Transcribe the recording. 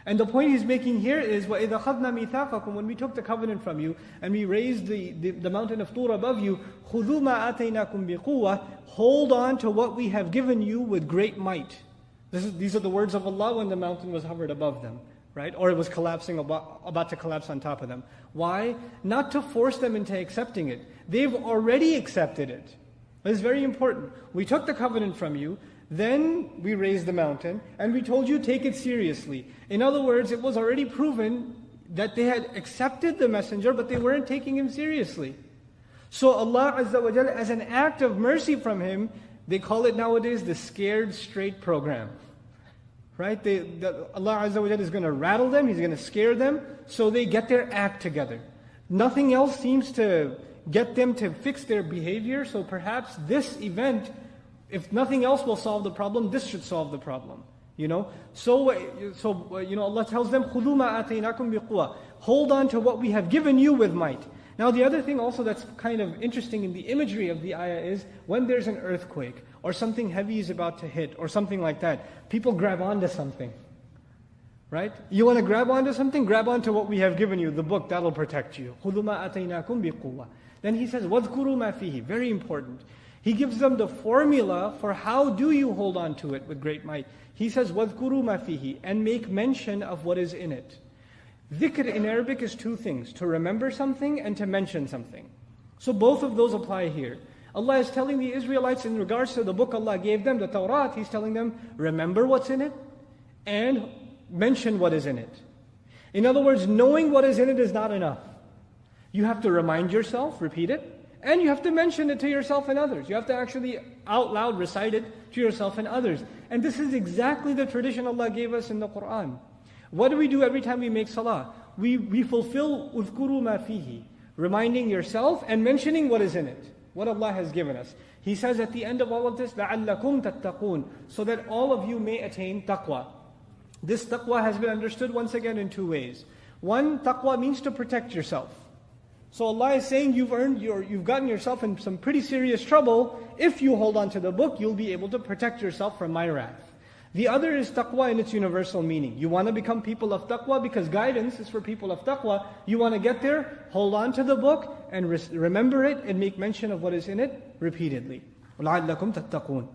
And the point he's making here is, وَإِذَا خَذْنَا مِيثَاقَكُمْ, when we took the covenant from you, and we raised the mountain of Tur above you, خُذُوا مَا آتَيْنَاكُمْ بِقُوَّةٍ, hold on to what we have given you with great might. These are the words of Allah when the mountain was hovered above them, right? Or it was collapsing, about to collapse on top of them. Why? Not to force them into accepting it. They've already accepted it. This is very important. We took the covenant from you, then we raised the mountain, and we told you take it seriously. In other words, it was already proven that they had accepted the messenger, but they weren't taking him seriously. So Allah Azza wa Jalla, as an act of mercy from Him, they call it nowadays the scared straight program. Right? Allah Azza wa Jalla is going to rattle them, He's going to scare them, so they get their act together. Nothing else seems to get them to fix their behavior, so perhaps this event, if nothing else will solve the problem, this should solve the problem. So Allah tells them, خُذُوا مَا آتَيْنَاكُمْ بِقُوَّةٍ, hold on to what we have given you with might. Now the other thing also that's kind of interesting in the imagery of the ayah is, when there's an earthquake, or something heavy is about to hit, or something like that, people grab onto something. Right? You want to grab onto something? Grab onto what we have given you, the book, that'll protect you. خُذُوا مَا آتَيْنَاكُمْ بِقُوَّةٍ. Then he says, وَاذْكُرُوا مَا فِيهِ. Very important. He gives them the formula for how do you hold on to it with great might. He says, وَاذْكُرُوا مَا فِيهِ, and make mention of what is in it. Zikr in Arabic is two things, to remember something and to mention something. So both of those apply here. Allah is telling the Israelites in regards to the book Allah gave them, the Tawrat, He's telling them, remember what's in it and mention what is in it. In other words, knowing what is in it is not enough. You have to remind yourself, repeat it, and you have to mention it to yourself and others. You have to actually out loud recite it to yourself and others. And this is exactly the tradition Allah gave us in the Qur'an. What do we do every time we make salah? We fulfill uذْكُرُوا مَا فِيهِ, reminding yourself and mentioning what is in it, what Allah has given us. He says at the end of all of this, لَعَلَّكُمْ تَتَّقُونَ, so that all of you may attain taqwa. This taqwa has been understood once again in two ways. One, taqwa means to protect yourself. So Allah is saying you've gotten yourself in some pretty serious trouble. If you hold on to the book, you'll be able to protect yourself from my wrath. The other is taqwa in its universal meaning. You want to become people of taqwa because guidance is for people of taqwa. You want to get there, hold on to the book and remember it and make mention of what is in it repeatedly. لَعَلَّكُمْ تَتَّقُونَ.